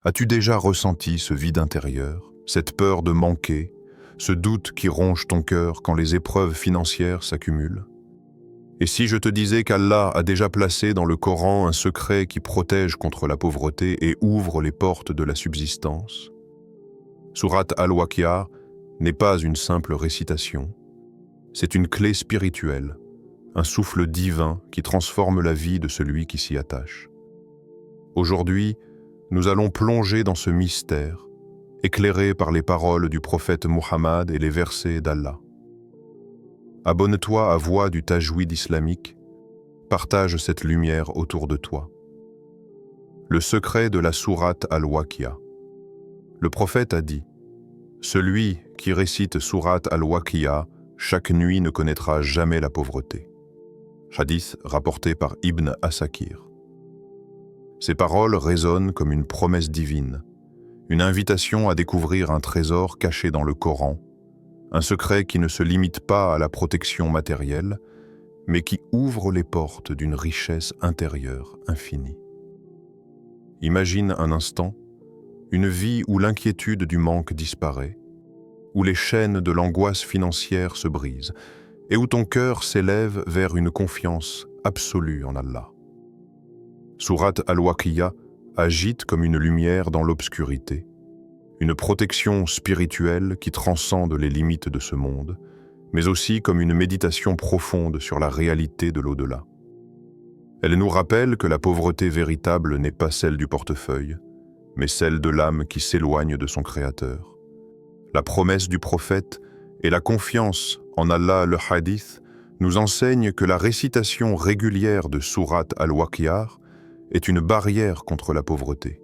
As-tu déjà ressenti ce vide intérieur, cette peur de manquer, ce doute qui ronge ton cœur quand les épreuves financières s'accumulent? Et si je te disais qu'Allah a déjà placé dans le Coran un secret qui protège contre la pauvreté et ouvre les portes de la subsistance? Sourate Al-Waqi'a n'est pas une simple récitation, c'est une clé spirituelle, un souffle divin qui transforme la vie de celui qui s'y attache. Aujourd'hui, nous allons plonger dans ce mystère, éclairé par les paroles du prophète Muhammad et les versets d'Allah. Abonne-toi à Voix du Tajwid islamique, partage cette lumière autour de toi. Le secret de la sourate Al-Waqi'a. Le prophète a dit: celui qui récite sourate Al-Waqi'a chaque nuit ne connaîtra jamais la pauvreté. Hadith rapporté par Ibn Asakir. Ces paroles résonnent comme une promesse divine, une invitation à découvrir un trésor caché dans le Coran, un secret qui ne se limite pas à la protection matérielle, mais qui ouvre les portes d'une richesse intérieure infinie. Imagine un instant une vie où l'inquiétude du manque disparaît, où les chaînes de l'angoisse financière se brisent, et où ton cœur s'élève vers une confiance absolue en Allah. Sourate Al-Waqi'a agite comme une lumière dans l'obscurité, une protection spirituelle qui transcende les limites de ce monde, mais aussi comme une méditation profonde sur la réalité de l'au-delà. Elle nous rappelle que la pauvreté véritable n'est pas celle du portefeuille, mais celle de l'âme qui s'éloigne de son Créateur. La promesse du prophète et la confiance en Allah, le hadith, nous enseignent que la récitation régulière de Sourate Al-Waqi'a est une barrière contre la pauvreté.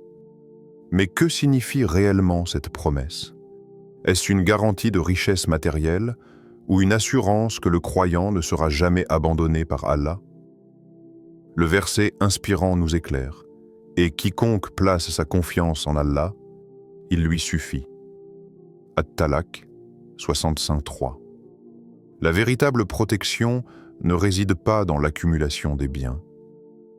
Mais que signifie réellement cette promesse? Est-ce une garantie de richesse matérielle ou une assurance que le croyant ne sera jamais abandonné par Allah? Le verset inspirant nous éclaire: et quiconque place sa confiance en Allah, il lui suffit. At-Talaq 65.3. La véritable protection ne réside pas dans l'accumulation des biens,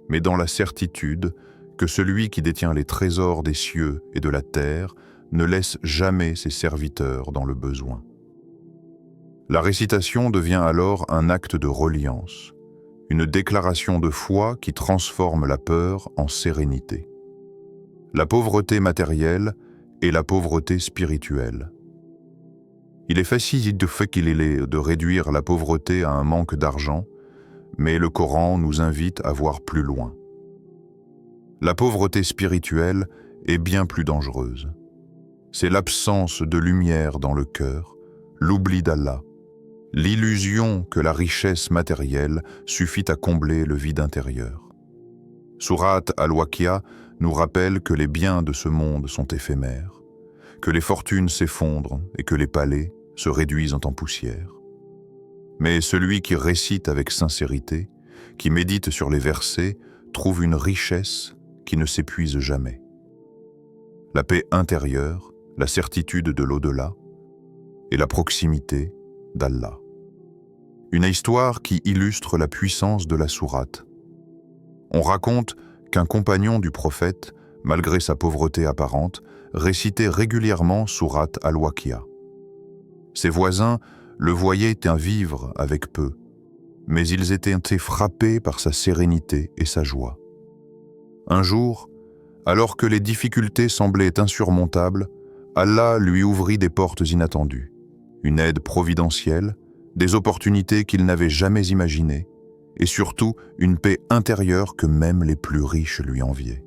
mais dans la certitude que celui qui détient les trésors des cieux et de la terre ne laisse jamais ses serviteurs dans le besoin. La récitation devient alors un acte de reliance, une déclaration de foi qui transforme la peur en sérénité. La pauvreté matérielle et la pauvreté spirituelle. Il est facile de réduire la pauvreté à un manque d'argent, mais le Coran nous invite à voir plus loin. La pauvreté spirituelle est bien plus dangereuse. C'est l'absence de lumière dans le cœur, l'oubli d'Allah, l'illusion que la richesse matérielle suffit à combler le vide intérieur. Sourate Al-Waqi'a nous rappelle que les biens de ce monde sont éphémères, que les fortunes s'effondrent et que les palais se réduisent en poussière. Mais celui qui récite avec sincérité, qui médite sur les versets, trouve une richesse qui ne s'épuise jamais. La paix intérieure, la certitude de l'au-delà et la proximité d'Allah. Une histoire qui illustre la puissance de la sourate. On raconte qu'un compagnon du prophète, malgré sa pauvreté apparente, récitait régulièrement sourate Al-Waqi'a. Ses voisins le voyaient un vivre avec peu, mais ils étaient frappés par sa sérénité et sa joie. Un jour, alors que les difficultés semblaient insurmontables, Allah lui ouvrit des portes inattendues, une aide providentielle, des opportunités qu'il n'avait jamais imaginées, et surtout une paix intérieure que même les plus riches lui enviaient.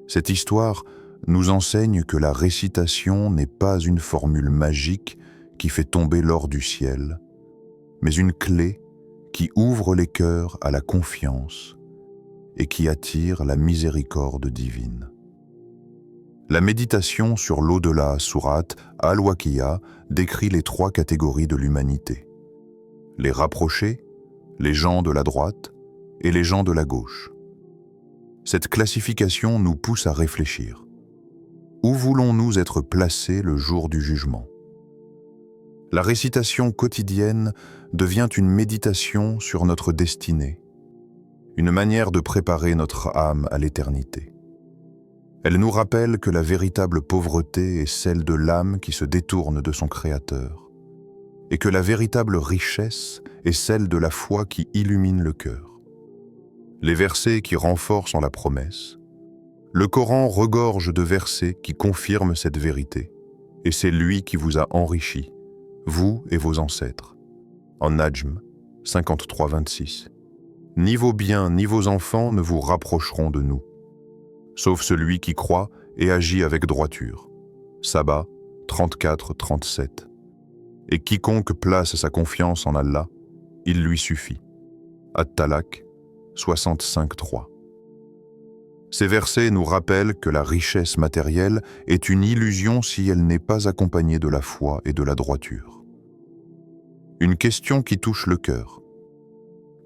Cette histoire nous enseigne que la récitation n'est pas une formule magique qui fait tomber l'or du ciel, mais une clé qui ouvre les cœurs à la confiance et qui attire la miséricorde divine. La méditation sur l'au-delà, sourate Al-Waqi'a, décrit les trois catégories de l'humanité: les rapprochés, les gens de la droite et les gens de la gauche. Cette classification nous pousse à réfléchir. Où voulons-nous être placés le jour du jugement? La récitation quotidienne devient une méditation sur notre destinée, une manière de préparer notre âme à l'éternité. Elle nous rappelle que la véritable pauvreté est celle de l'âme qui se détourne de son Créateur, et que la véritable richesse est celle de la foi qui illumine le cœur. Les versets qui renforcent la promesse. Le Coran regorge de versets qui confirment cette vérité, et c'est lui qui vous a enrichi, vous et vos ancêtres. En Najm 53-26. Ni vos biens ni vos enfants ne vous rapprocheront de nous, sauf celui qui croit et agit avec droiture. Saba 34-37. Et quiconque place sa confiance en Allah, il lui suffit. At-Talaq 65-3. Ces versets nous rappellent que la richesse matérielle est une illusion si elle n'est pas accompagnée de la foi et de la droiture. Une question qui touche le cœur.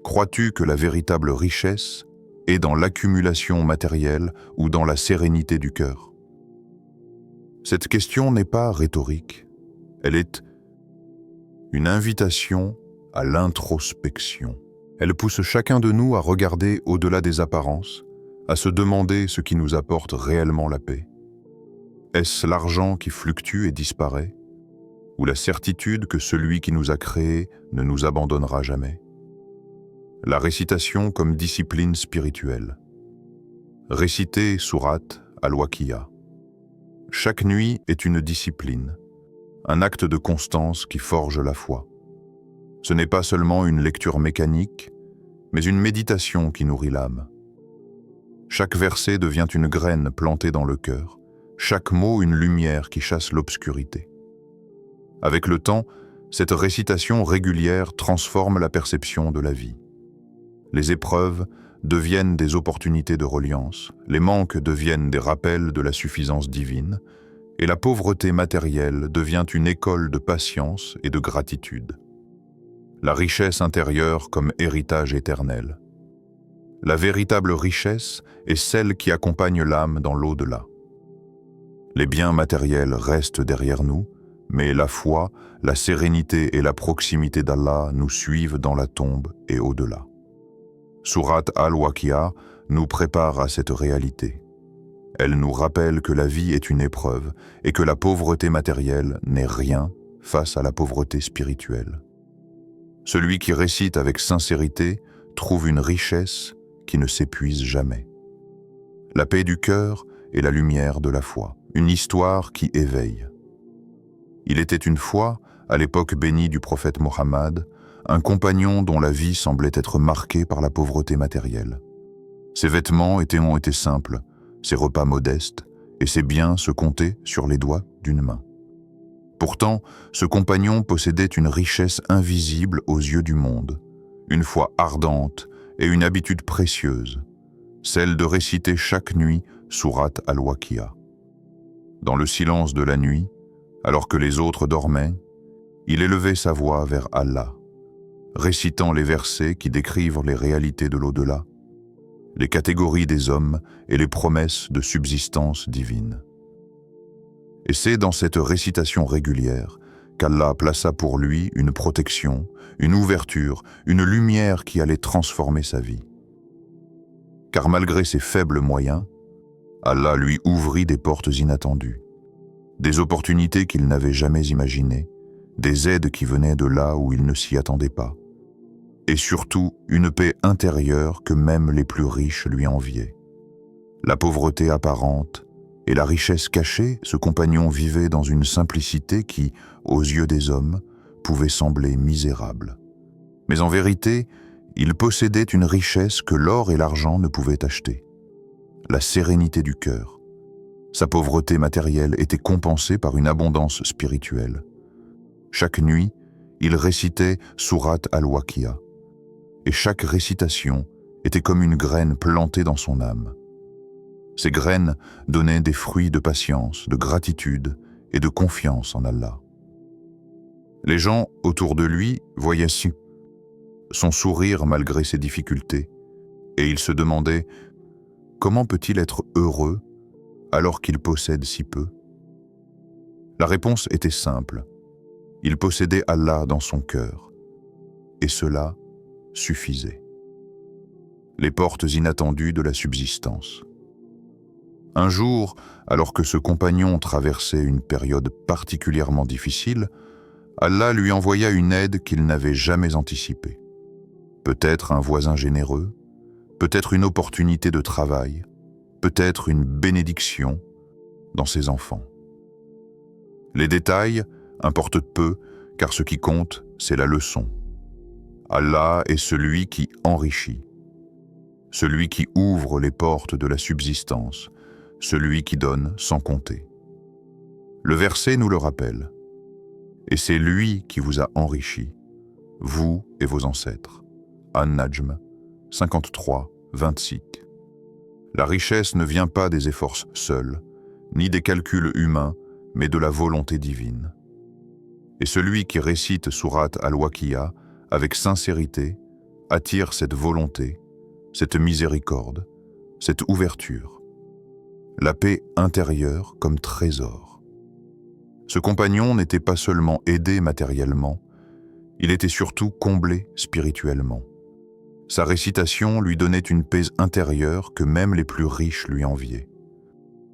Crois-tu que la véritable richesse est dans l'accumulation matérielle ou dans la sérénité du cœur? Cette question n'est pas rhétorique, elle est une invitation à l'introspection. Elle pousse chacun de nous à regarder au-delà des apparences, à se demander ce qui nous apporte réellement la paix. Est-ce l'argent qui fluctue et disparaît, ou la certitude que celui qui nous a créés ne nous abandonnera jamais? La récitation comme discipline spirituelle. Réciter sourate al-Waqi'a. Chaque nuit est une discipline, un acte de constance qui forge la foi. Ce n'est pas seulement une lecture mécanique, mais une méditation qui nourrit l'âme. Chaque verset devient une graine plantée dans le cœur, chaque mot une lumière qui chasse l'obscurité. Avec le temps, cette récitation régulière transforme la perception de la vie. Les épreuves deviennent des opportunités de reliance, les manques deviennent des rappels de la suffisance divine, et la pauvreté matérielle devient une école de patience et de gratitude. La richesse intérieure comme héritage éternel. La véritable richesse est celle qui accompagne l'âme dans l'au-delà. Les biens matériels restent derrière nous, mais la foi, la sérénité et la proximité d'Allah nous suivent dans la tombe et au-delà. Sourate al-Waqi'a nous prépare à cette réalité. Elle nous rappelle que la vie est une épreuve et que la pauvreté matérielle n'est rien face à la pauvreté spirituelle. Celui qui récite avec sincérité trouve une richesse qui ne s'épuise jamais. La paix du cœur et la lumière de la foi, une histoire qui éveille. Il était une fois, à l'époque bénie du prophète Mohammed, un compagnon dont la vie semblait être marquée par la pauvreté matérielle. Ses vêtements ont été simples, ses repas modestes, et ses biens se comptaient sur les doigts d'une main. Pourtant, ce compagnon possédait une richesse invisible aux yeux du monde, une foi ardente et une habitude précieuse, celle de réciter chaque nuit sourate al-Waqi'a. Dans le silence de la nuit, alors que les autres dormaient, il élevait sa voix vers Allah, récitant les versets qui décrivent les réalités de l'au-delà, les catégories des hommes et les promesses de subsistance divine. Et c'est dans cette récitation régulière qu'Allah plaça pour lui une protection, une ouverture, une lumière qui allait transformer sa vie. Car malgré ses faibles moyens, Allah lui ouvrit des portes inattendues, des opportunités qu'il n'avait jamais imaginées, des aides qui venaient de là où il ne s'y attendait pas, et surtout une paix intérieure que même les plus riches lui enviaient. La pauvreté apparente et la richesse cachée, ce compagnon vivait dans une simplicité qui, aux yeux des hommes, pouvait sembler misérable. Mais en vérité, il possédait une richesse que l'or et l'argent ne pouvaient acheter. La sérénité du cœur. Sa pauvreté matérielle était compensée par une abondance spirituelle. Chaque nuit, il récitait sourate al-Waqi'a, et chaque récitation était comme une graine plantée dans son âme. Ces graines donnaient des fruits de patience, de gratitude et de confiance en Allah. Les gens autour de lui voyaient son sourire malgré ses difficultés, et ils se demandaient « Comment peut-il être heureux alors qu'il possède si peu ?» La réponse était simple. Il possédait Allah dans son cœur, et cela suffisait. Les portes inattendues de la subsistance. Un jour, alors que ce compagnon traversait une période particulièrement difficile, Allah lui envoya une aide qu'il n'avait jamais anticipée. Peut-être un voisin généreux, peut-être une opportunité de travail, peut-être une bénédiction dans ses enfants. Les détails importent peu, car ce qui compte, c'est la leçon. Allah est celui qui enrichit, celui qui ouvre les portes de la subsistance, celui qui donne sans compter. Le verset nous le rappelle. Et c'est lui qui vous a enrichi, vous et vos ancêtres. An-Najm 53, 26. La richesse ne vient pas des efforts seuls, ni des calculs humains, mais de la volonté divine. Et celui qui récite sourate Al-Waqi'a avec sincérité attire cette volonté, cette miséricorde, cette ouverture. La paix intérieure comme trésor. Ce compagnon n'était pas seulement aidé matériellement, il était surtout comblé spirituellement. Sa récitation lui donnait une paix intérieure que même les plus riches lui enviaient.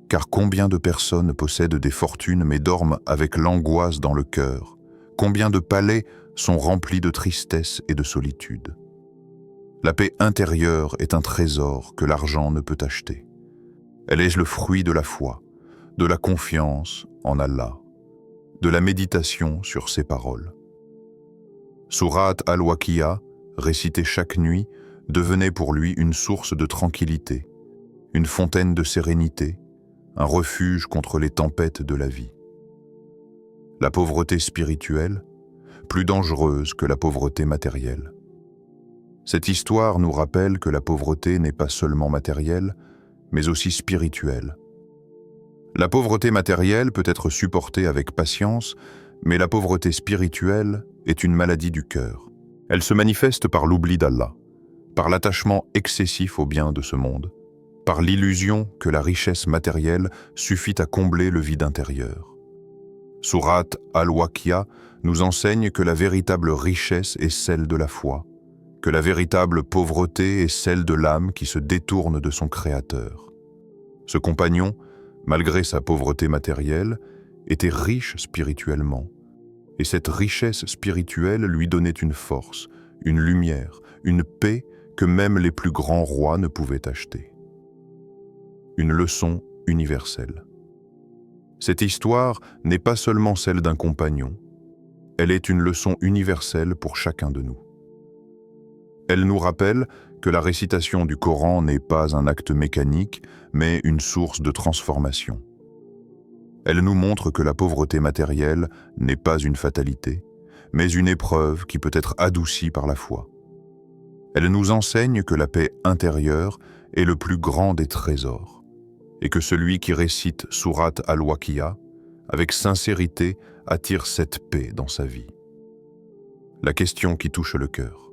Car combien de personnes possèdent des fortunes mais dorment avec l'angoisse dans le cœur? Combien de palais sont remplis de tristesse et de solitude? La paix intérieure est un trésor que l'argent ne peut acheter. Elle est le fruit de la foi, de la confiance en Allah, de la méditation sur ses paroles. Sourate Al-Waqi'a, récitée chaque nuit, devenait pour lui une source de tranquillité, une fontaine de sérénité, un refuge contre les tempêtes de la vie. La pauvreté spirituelle, plus dangereuse que la pauvreté matérielle. Cette histoire nous rappelle que la pauvreté n'est pas seulement matérielle, mais aussi spirituelle. La pauvreté matérielle peut être supportée avec patience, mais la pauvreté spirituelle est une maladie du cœur. Elle se manifeste par l'oubli d'Allah, par l'attachement excessif aux biens de ce monde, par l'illusion que la richesse matérielle suffit à combler le vide intérieur. Sourate Al-Waqi'a nous enseigne que la véritable richesse est celle de la foi, que la véritable pauvreté est celle de l'âme qui se détourne de son Créateur. Ce compagnon, malgré sa pauvreté matérielle, était riche spirituellement, et cette richesse spirituelle lui donnait une force, une lumière, une paix que même les plus grands rois ne pouvaient acheter. Une leçon universelle. Cette histoire n'est pas seulement celle d'un compagnon, elle est une leçon universelle pour chacun de nous. Elle nous rappelle que la récitation du Coran n'est pas un acte mécanique, mais une source de transformation. Elle nous montre que la pauvreté matérielle n'est pas une fatalité, mais une épreuve qui peut être adoucie par la foi. Elle nous enseigne que la paix intérieure est le plus grand des trésors, et que celui qui récite sourate Al-Waqi'a avec sincérité attire cette paix dans sa vie. La question qui touche le cœur.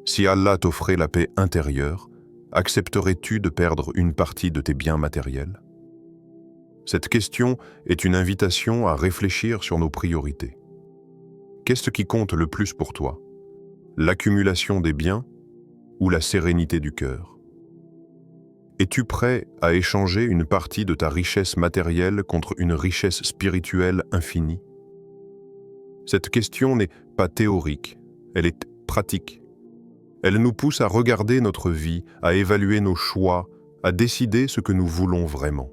Si Allah t'offrait la paix intérieure, accepterais-tu de perdre une partie de tes biens matériels? Cette question est une invitation à réfléchir sur nos priorités. Qu'est-ce qui compte le plus pour toi? L'accumulation des biens ou la sérénité du cœur? Es-tu prêt à échanger une partie de ta richesse matérielle contre une richesse spirituelle infinie? Cette question n'est pas théorique, elle est pratique. Elle nous pousse à regarder notre vie, à évaluer nos choix, à décider ce que nous voulons vraiment.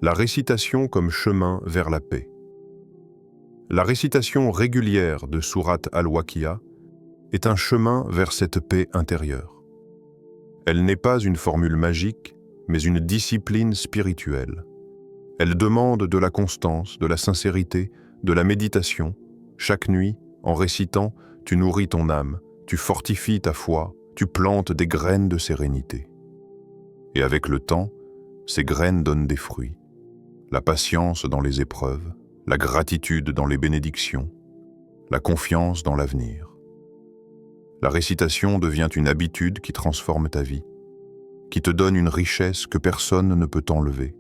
La récitation comme chemin vers la paix. La récitation régulière de sourate Al-Waqi'a est un chemin vers cette paix intérieure. Elle n'est pas une formule magique, mais une discipline spirituelle. Elle demande de la constance, de la sincérité, de la méditation. Chaque nuit, en récitant, tu nourris ton âme, tu fortifies ta foi, tu plantes des graines de sérénité. Et avec le temps, ces graines donnent des fruits. La patience dans les épreuves, la gratitude dans les bénédictions, la confiance dans l'avenir. La récitation devient une habitude qui transforme ta vie, qui te donne une richesse que personne ne peut enlever.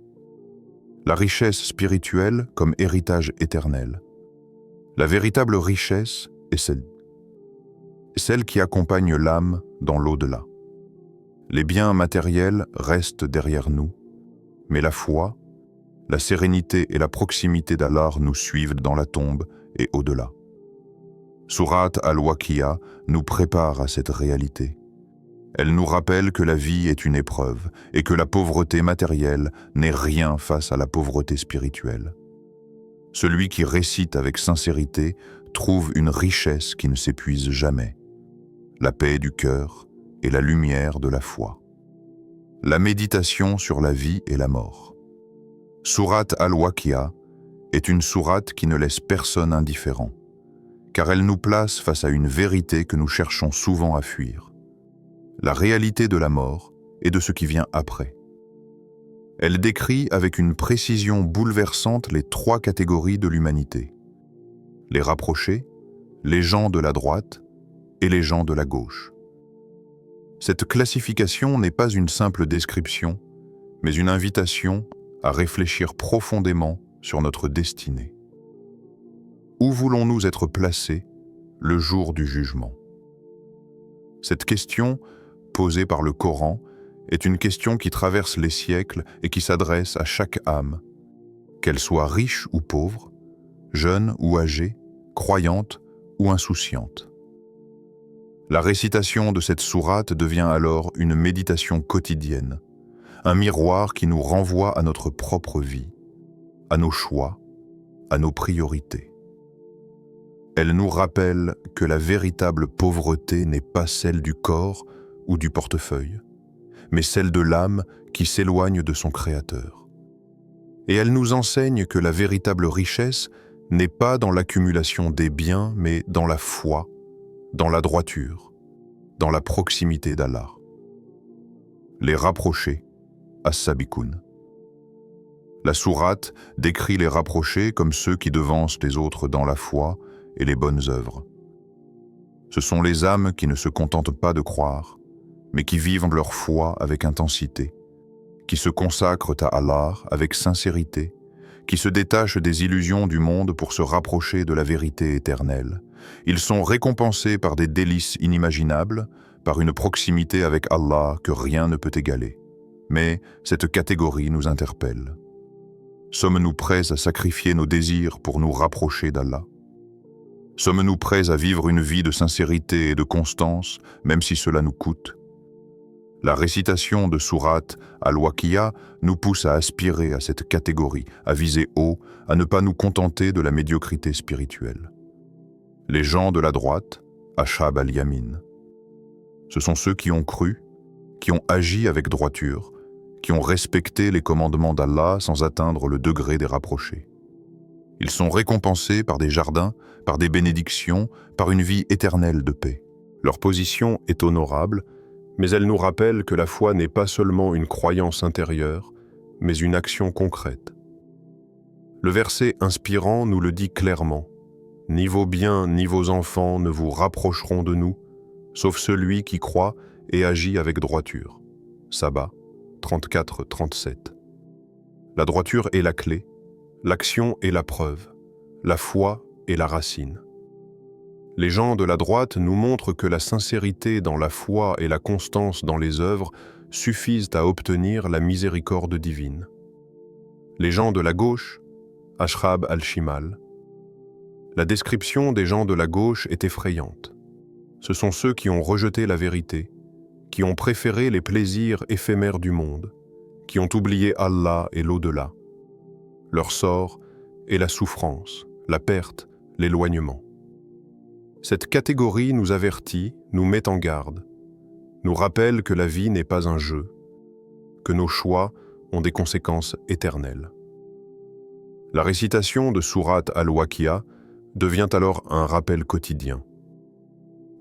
La richesse spirituelle comme héritage éternel. La véritable richesse est celle qui accompagne l'âme dans l'au-delà. Les biens matériels restent derrière nous, mais la foi, la sérénité et la proximité d'Allah nous suivent dans la tombe et au-delà. Sourate Al-Waqi'a nous prépare à cette réalité. Elle nous rappelle que la vie est une épreuve et que la pauvreté matérielle n'est rien face à la pauvreté spirituelle. Celui qui récite avec sincérité trouve une richesse qui ne s'épuise jamais, la paix du cœur et la lumière de la foi. La méditation sur la vie et la mort. Sourate Al-Waqi'a est une sourate qui ne laisse personne indifférent, car elle nous place face à une vérité que nous cherchons souvent à fuir, la réalité de la mort et de ce qui vient après. Elle décrit avec une précision bouleversante les trois catégories de l'humanité: les rapprochés, les gens de la droite et les gens de la gauche. Cette classification n'est pas une simple description, mais une invitation à réfléchir profondément sur notre destinée. Où voulons-nous être placés le jour du jugement? Cette question, posée par le Coran, est une question qui traverse les siècles et qui s'adresse à chaque âme, qu'elle soit riche ou pauvre, jeune ou âgée, croyante ou insouciante. La récitation de cette sourate devient alors une méditation quotidienne, un miroir qui nous renvoie à notre propre vie, à nos choix, à nos priorités. Elle nous rappelle que la véritable pauvreté n'est pas celle du corps ou du portefeuille, mais celle de l'âme qui s'éloigne de son Créateur. Et elle nous enseigne que la véritable richesse n'est pas dans l'accumulation des biens, mais dans la foi, dans la droiture, dans la proximité d'Allah. Les rapprochés, as-sabikoun. La sourate décrit les rapprochés comme ceux qui devancent les autres dans la foi et les bonnes œuvres. Ce sont les âmes qui ne se contentent pas de croire, mais qui vivent leur foi avec intensité, qui se consacrent à Allah avec sincérité, qui se détachent des illusions du monde pour se rapprocher de la vérité éternelle. Ils sont récompensés par des délices inimaginables, par une proximité avec Allah que rien ne peut égaler. Mais cette catégorie nous interpelle. Sommes-nous prêts à sacrifier nos désirs pour nous rapprocher d'Allah? Sommes-nous prêts à vivre une vie de sincérité et de constance, même si cela nous coûte? La récitation de sourate Al-Waqi'a nous pousse à aspirer à cette catégorie, à viser haut, à ne pas nous contenter de la médiocrité spirituelle. Les gens de la droite, Ashab al-Yamin. Ce sont ceux qui ont cru, qui ont agi avec droiture, qui ont respecté les commandements d'Allah sans atteindre le degré des rapprochés. Ils sont récompensés par des jardins, par des bénédictions, par une vie éternelle de paix. Leur position est honorable, mais elle nous rappelle que la foi n'est pas seulement une croyance intérieure, mais une action concrète. Le verset inspirant nous le dit clairement. « Ni vos biens ni vos enfants ne vous rapprocheront de nous, sauf celui qui croit et agit avec droiture. » Saba 34-37. La droiture est la clé, l'action est la preuve, la foi est la racine. Les gens de la droite nous montrent que la sincérité dans la foi et la constance dans les œuvres suffisent à obtenir la miséricorde divine. Les gens de la gauche, Ashab al-Shimal. La description des gens de la gauche est effrayante. Ce sont ceux qui ont rejeté la vérité, qui ont préféré les plaisirs éphémères du monde, qui ont oublié Allah et l'au-delà. Leur sort est la souffrance, la perte, l'éloignement. Cette catégorie nous avertit, nous met en garde, nous rappelle que la vie n'est pas un jeu, que nos choix ont des conséquences éternelles. La récitation de sourate Al-Waqi'a devient alors un rappel quotidien.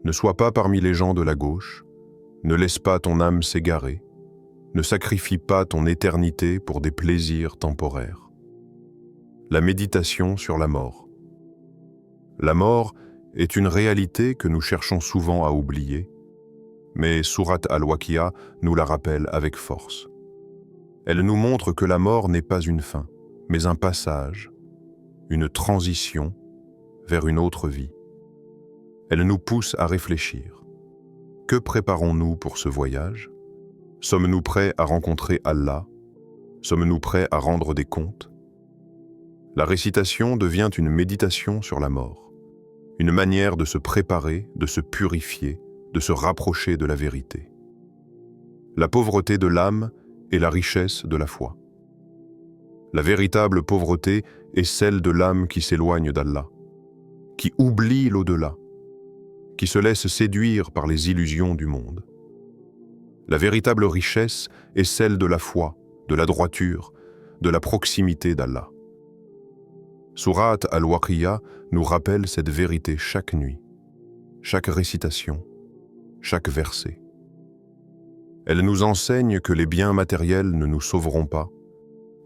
Ne sois pas parmi les gens de la gauche, ne laisse pas ton âme s'égarer, ne sacrifie pas ton éternité pour des plaisirs temporaires. La méditation sur la mort. La mort est une réalité que nous cherchons souvent à oublier, mais sourate Al-Waqi'a nous la rappelle avec force. Elle nous montre que la mort n'est pas une fin, mais un passage, une transition vers une autre vie. Elle nous pousse à réfléchir. Que préparons-nous pour ce voyage? Sommes-nous prêts à rencontrer Allah, Sommes-nous prêts à rendre des comptes? La récitation devient une méditation sur la mort, une manière de se préparer, de se purifier, de se rapprocher de la vérité. La pauvreté de l'âme est la richesse de la foi. La véritable pauvreté est celle de l'âme qui s'éloigne d'Allah, qui oublie l'au-delà, qui se laisse séduire par les illusions du monde. La véritable richesse est celle de la foi, de la droiture, de la proximité d'Allah. Surat al-Waqi'a nous rappelle cette vérité chaque nuit, chaque récitation, chaque verset. Elle nous enseigne que les biens matériels ne nous sauveront pas,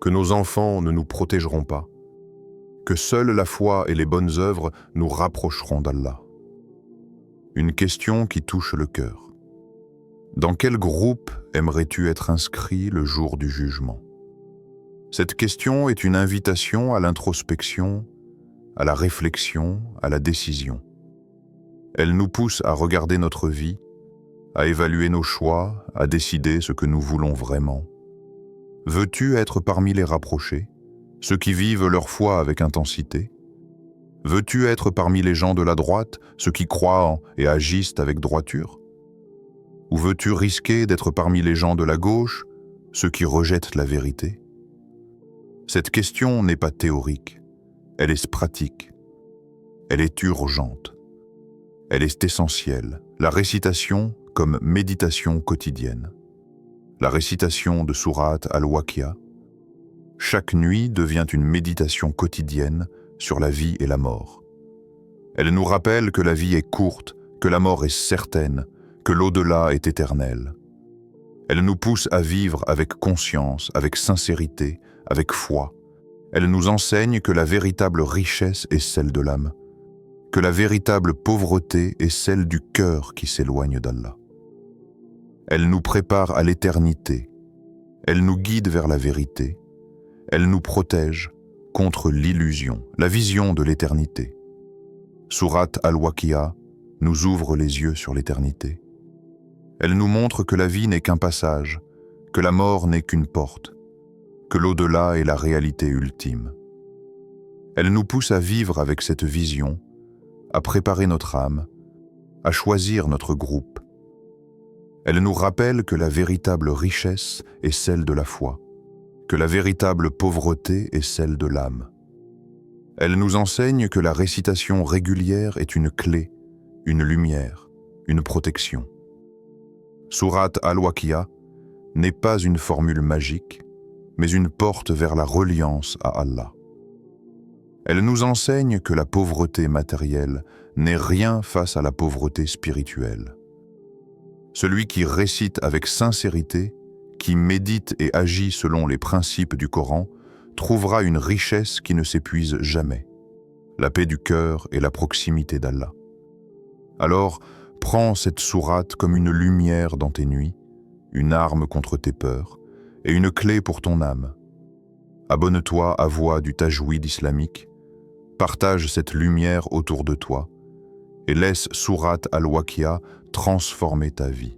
que nos enfants ne nous protégeront pas, que seule la foi et les bonnes œuvres nous rapprocheront d'Allah. Une question qui touche le cœur. Dans quel groupe aimerais-tu être inscrit le jour du jugement? Cette question est une invitation à l'introspection, à la réflexion, à la décision. Elle nous pousse à regarder notre vie, à évaluer nos choix, à décider ce que nous voulons vraiment. Veux-tu être parmi les rapprochés, ceux qui vivent leur foi avec intensité? Veux-tu être parmi les gens de la droite, ceux qui croient en et agissent avec droiture? Ou veux-tu risquer d'être parmi les gens de la gauche, ceux qui rejettent la vérité? Cette question n'est pas théorique, elle est pratique, elle est urgente, elle est essentielle. La récitation comme méditation quotidienne. La récitation de Surat al-Waqi'a. Chaque nuit devient une méditation quotidienne sur la vie et la mort. Elle nous rappelle que la vie est courte, que la mort est certaine, que l'au-delà est éternel. Elle nous pousse à vivre avec conscience, avec sincérité, avec foi. Elle nous enseigne que la véritable richesse est celle de l'âme, que la véritable pauvreté est celle du cœur qui s'éloigne d'Allah. Elle nous prépare à l'éternité, elle nous guide vers la vérité, elle nous protège contre l'illusion, la vision de l'éternité. Surat al-Waqi'a nous ouvre les yeux sur l'éternité. Elle nous montre que la vie n'est qu'un passage, que la mort n'est qu'une porte, que l'au-delà est la réalité ultime. Elle nous pousse à vivre avec cette vision, à préparer notre âme, à choisir notre groupe. Elle nous rappelle que la véritable richesse est celle de la foi, que la véritable pauvreté est celle de l'âme. Elle nous enseigne que la récitation régulière est une clé, une lumière, une protection. Surat al-Waqi'a n'est pas une formule magique, mais une porte vers la reliance à Allah. Elle nous enseigne que la pauvreté matérielle n'est rien face à la pauvreté spirituelle. Celui qui récite avec sincérité, qui médite et agit selon les principes du Coran, trouvera une richesse qui ne s'épuise jamais, la paix du cœur et la proximité d'Allah. Alors, prends cette sourate comme une lumière dans tes nuits, une arme contre tes peurs et une clé pour ton âme. Abonne-toi à Voix du Tajwid islamique, partage cette lumière autour de toi et laisse Surat al-Waqi'a transformer ta vie.